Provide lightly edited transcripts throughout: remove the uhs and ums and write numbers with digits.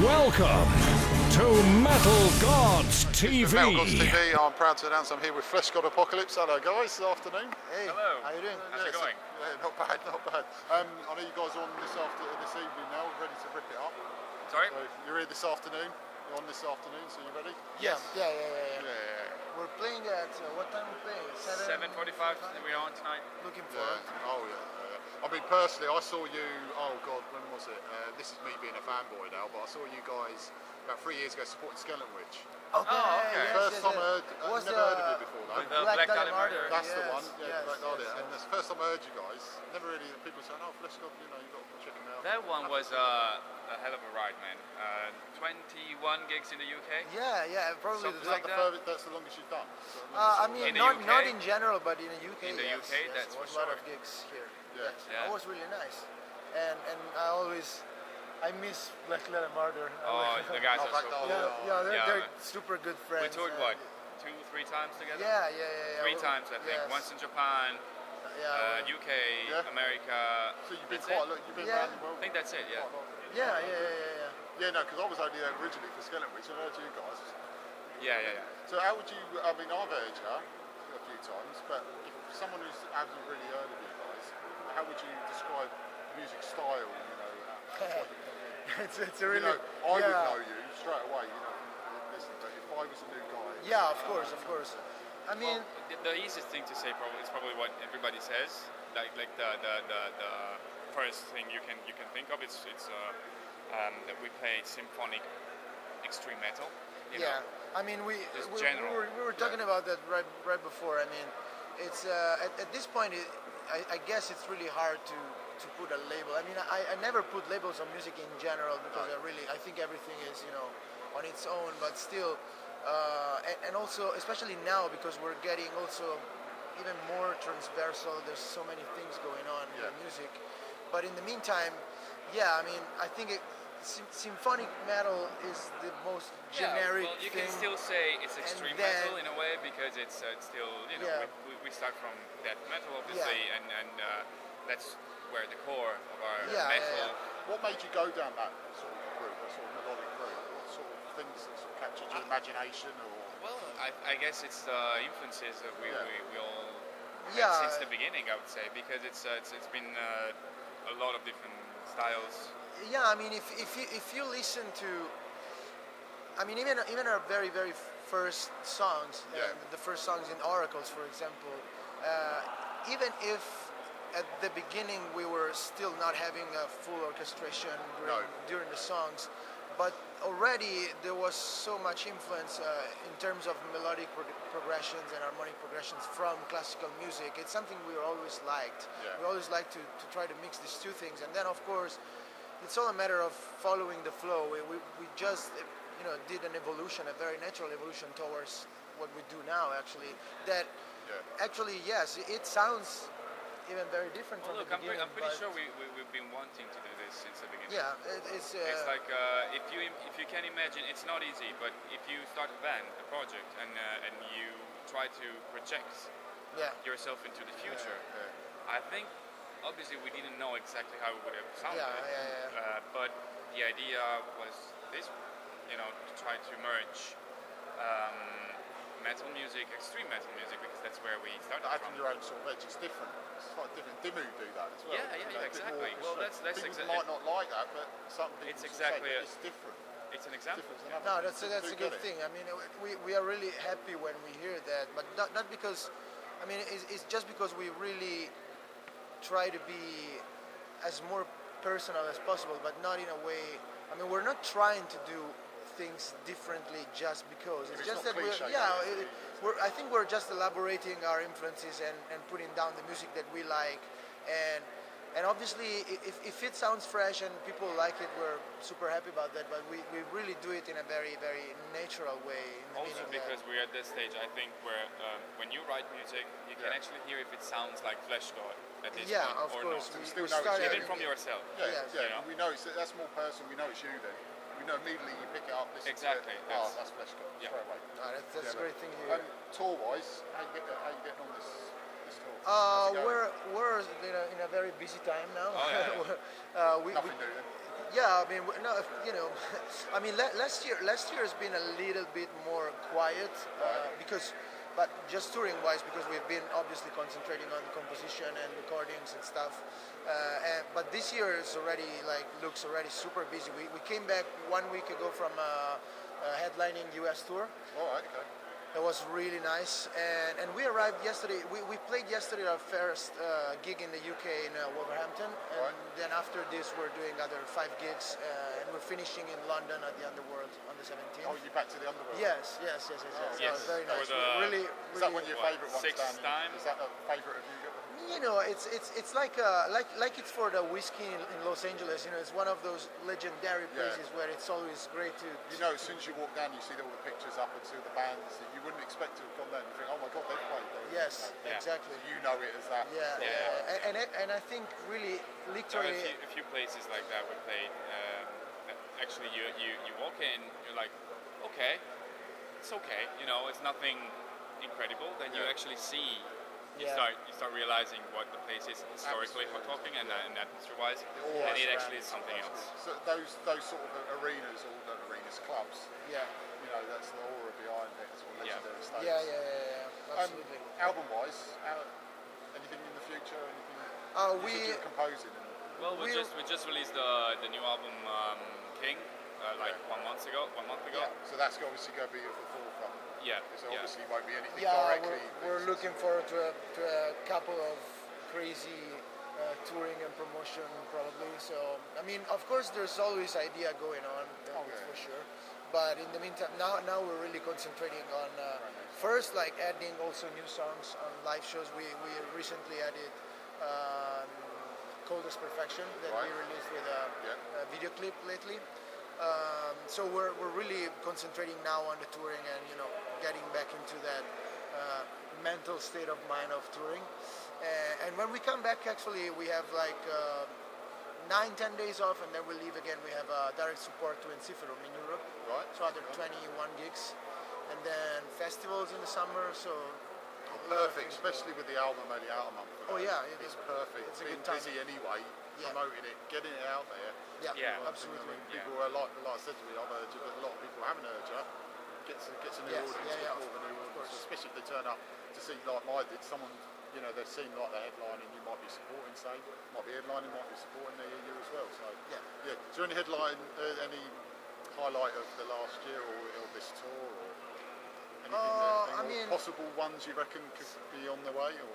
Welcome to MetalGodsTV. MetalGodsTV, I'm proud to announce I'm here with Fleshgod Apocalypse. Hello guys, this afternoon. Hey, hello. How you doing? How's it going? Yeah, not bad, not bad. I know you guys are on this evening now, ready to rip it up. Sorry? So you're here this afternoon. You're on this afternoon, so you ready? Yeah. Yeah. We're playing at what time we're playing? 7:45. We're on tonight. Looking forward. Oh yeah. I mean, personally, I saw you. Oh God, when was it? This is me being a fanboy now, but I saw you guys about 3 years ago supporting Skeleton Witch. Oh, okay. First time I heard. Was Never heard of it before though. With the Black Dahlia Murder. That's the Yes, one. Yeah, yes, Black Dahlia. yes. And the first time I heard you guys, never really people saying, "Oh, Fleshgod, you know, you got to check him out." That one was a hell of a ride, man. 21 gigs in the UK. Yeah, probably. Something Is that like the that. furthest, that's the longest you've done? I mean, In the not UK? in general, but in the UK. In the yes, UK, yes, that's there was for a lot sure. of gigs here. Yeah. Yes. Yeah. That was really nice, and I miss Black Dahlia Murder. Oh, the guys Oh, are Black so Dahlia. cool. Yeah, Yeah, they're man. super good We friends. toured what? 2-3 times together? Yeah. 3 times, I think. Yes. Once in Japan, Yeah. UK, Yeah. America. So you've been That's quite. it. Look, you've been Yeah. around the world. I think that's it, yeah. Yeah. Yeah, no, because I was only there originally for Skeleton Witch. I heard you guys. Yeah. So how would you? I mean, I've heard you a few times, but if someone who hasn't really heard of you guys, how would you describe music style? You know, It's a really. I would yeah. know you straight away. You know, listen, but if I was a new guy, Yeah, of course. I mean, Well, the easiest thing to say is probably what everybody says. Like the first thing you can think of it's that we play symphonic extreme metal. You yeah. know? I mean, we general. were talking about that right before. I mean, it's at this point, I guess it's really hard to put a label. I mean, I never put labels on music in general because I think everything is on its own. But still, and also especially now because we're getting also even more transversal. There's so many things going on in music. But in the meantime, yeah, I mean, I think symphonic metal is the most generic well, you thing. can still say it's extreme metal in a way because it's still we start from death metal obviously and that's where the core of our metal. what made you go down that sort of route, that sort of melodic route? What sort of things that sort of captured your imagination, or? Well, I guess it's the influences that we all Yeah. had since the beginning, I would say, because it's been a lot of different styles. Yeah, I mean, if you listen to, I mean, even our very first songs, the first songs in Oracles, for example, even if at the beginning we were still not having a full orchestration during the songs, but already there was so much influence in terms of melodic progressions and harmonic progressions from classical music. It's something we always liked. We always liked to try to mix these two things, and then of course it's all a matter of following the flow. We just did an evolution, a very natural evolution towards what we do now. Actually, that actually yes, it sounds even very different from Look, the beginning. I'm pretty sure we've been wanting to do this since the beginning. Yeah, it's like if you can imagine, it's not easy, but if you start a band, a project, and you try to project yourself into the future, I think obviously we didn't know exactly how it would have sounded, but the idea was this, to try to merge metal music, extreme metal music, because that's where we started Adding from. your own sort of edge, it's different. It's quite different. Dimmu do that as well. Yeah, exactly. Well, that's people exactly. might not like that, but some people It's say exactly that it's different. It's an example. No, that's a good thing. I mean, we are really happy when we hear that, but not because, I mean, it's just because we really try to be as more personal as possible, but not in a way. I mean, we're not trying to do things differently just because. It's just that I think we're just elaborating our influences and putting down the music that we like, and obviously if it sounds fresh and people like it, we're super happy about that. But we really do it in a very natural way. Also because we're at this stage, I think, where when you write music, you can actually hear if it sounds like Fleshgod at this point of or course. not. We started Even from yourself. We know that's more personal. We know it's you then. We know immediately you pick it up. Exactly. That's Fleshgod. Yeah. Straight away. That's a great thing to hear. Tour-wise, how you getting on this tour? We're in a very busy time now. Nothing new then? Yeah, I mean, no, you know, I mean, last year has been a little bit more quiet because, but just touring-wise, because we've been obviously concentrating on composition and recordings and stuff. But this year is already looks already super busy. We came back 1 week ago from a headlining US tour. All right, okay. It was really nice, and we arrived yesterday. We played yesterday our first gig in the UK in Wolverhampton, and then after this we're doing other 5 gigs, and we're finishing in London at the Underworld on the 17th. Oh, you're back to the Underworld? Yes. Yes. Very nice. Really, is that one of your favourite ones? Sixth time? Is that a favourite of you? You know, it's like it's for the whiskey in Los Angeles. You know, it's one of those legendary places where it's always great to. You know, as soon as you walk down, you see all the pictures up and see the bands that you wouldn't expect to have gone there. And you think, oh my God, they've played there. Yes, exactly. You know it as that. Yeah. And I think really literally. There are a few places like that we played. Actually, you walk in, you're like, okay, it's okay. You know, it's nothing incredible. Then you actually see. You start realizing what the place is historically for talking and atmosphere-wise, and it actually is something else. So those sort of arenas, or not arenas, clubs. Yeah. You know, that's the aura behind it. It's all legendary status. Yeah. Absolutely. Album-wise, anything in the future? Anything? You're composing. Well, we just released the new album King 1 month ago. Yeah. So that's obviously going to be at the forefront. Yeah. Because obviously won't be anything directly. We're looking forward to a couple of crazy touring and promotion probably. So I mean, of course, there's always idea going on, for sure. But in the meantime, now we're really concentrating on first adding also new songs on live shows. We recently added Coldest Perfection that we released with a video clip lately. So we're really concentrating now on the touring and getting back into that mental state of mind of touring. And when we come back, actually, we have 9-10 days off, and then we leave again. We have a direct support to Enciferum in Europe, so other 21 gigs, and then festivals in the summer. So perfect, especially with the album only out a month ago. Oh yeah, it's perfect. It's a being good time. busy anyway, promoting it, getting it out there. Yeah, absolutely. I mean, people are like I said to me, I've heard you, but a lot of people haven't heard you. Gets a new audience, gets more of a new audience, especially if they turn up to see like I did. Someone, they've seen the headlining, you might be supporting, say, might be headlining, might be supporting you as well. So yeah. Is there any headline, any highlight of the last year or this tour or anything? Possible ones you reckon could be on the way or?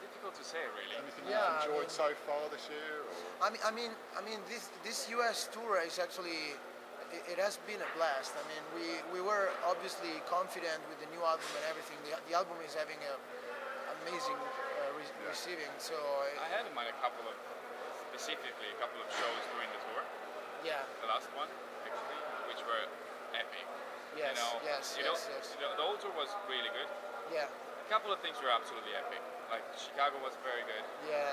Difficult to say, really. Anything you've enjoyed so far this year? Or? I mean, this US tour is actually. It has been a blast. I mean, we were obviously confident with the new album and everything. The album is having an amazing receiving. So I had in mind specifically a couple of shows during the tour. Yeah. The last one, actually, which were epic. Yes. The whole tour was really good. Yeah. A couple of things were absolutely epic. Like Chicago was very good. Yeah.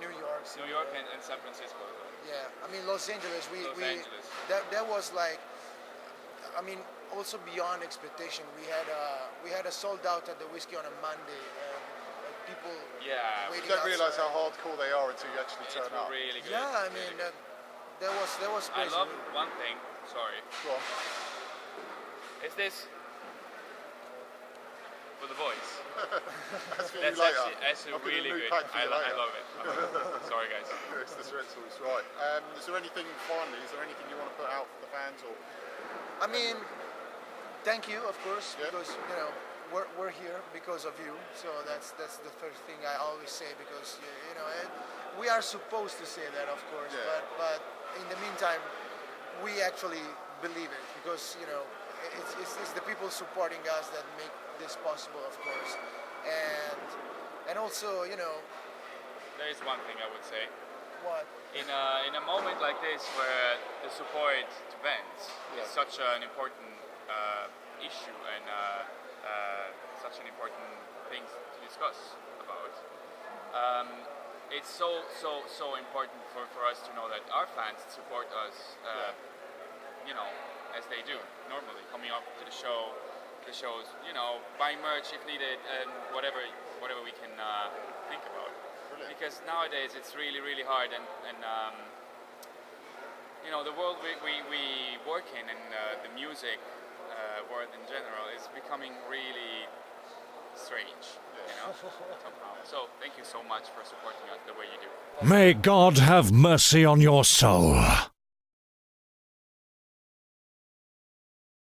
New York. And San Francisco. Yeah, I mean Los Angeles. That was also beyond expectation. We had a sold out at the Whiskey on a Monday, and people. Yeah, you don't realise how hardcore they are until you actually turn up. Really good. Yeah, I mean that was crazy. I love one thing. Sorry. Go on. Is this for the voice? That's really good. I love it. Sorry, guys. It's the Schwetzels, right. Is there anything you want to put out for the fans? Or? I mean, thank you, of course, because we're here because of you. So that's the first thing I always say, because we are supposed to say that, of course. Yeah. But in the meantime, we actually believe it, because it's the people supporting us that make this possible, of course. And also, there is one thing I would say. What? In a moment like this, where the support to bands is such an important issue and such an important thing to discuss about, it's so important for us to know that our fans support us, as they do normally, coming up to the shows, buying merch if needed, and whatever we can think about. Brilliant. Because nowadays it's really hard, and you know, the world we work in and the music world in general is becoming really strange, you know, somehow. So thank you so much for supporting us the way you do. May God have mercy on your soul.